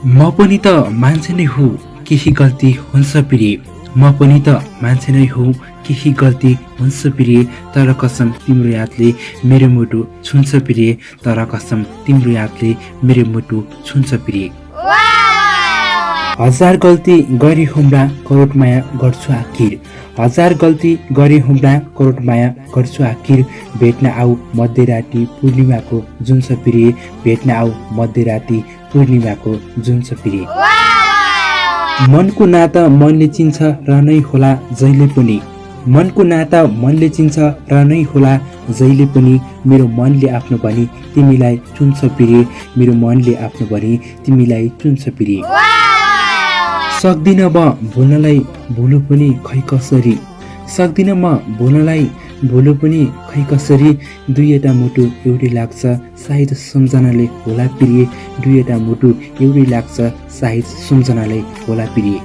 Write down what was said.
म पनि त मान्छे नै हुँ, केही गल्ती हुन्छ प्रिय। म पनि त मान्छे नै हुँ, केही गल्ती हुन्छ प्रिय। तर कसम तिम्रो यादले मेरो मुटु छुन्छ प्रिय। तर कसम तिम्रो यादले मेरो मुटु छुन्छ प्रिय। हजार गल्ती गरी हुम्ला करोड माया गर्छु आखिर। हजार गल्ती गरी हुम्ला करोड माया गर्छु आखिर। भेट्न आऊ मध्यराती पूर्णिमाको जुन छ प्रिय। भेट्न आऊ मध्यराती पूर्णिमाको जुन छ प्रिय। मनको नाता मनले चिन्छ र नै होला जहिले पनि। मनको नाता मनले चिन्छ र नै होला जहिले पनि। मेरो मनले आफ्नो भनी तिमीलाई चुन्छ प्रिय। मेरो मनले आफ्नो भनी तिमीलाई चुन्छ प्रिय। सक्दिन म भुल्नलाई भुलु पनि खै कसरी। सक्दिन म भुल्नलाई भुलु पनि खै कसरी। दुईवटा मुटु एउटै लाग्छ सायद सम्झनाले होला प्रिय। दुईवटा मुटु एउटै लाग्छ सायद सम्झनाले होला प्रिय।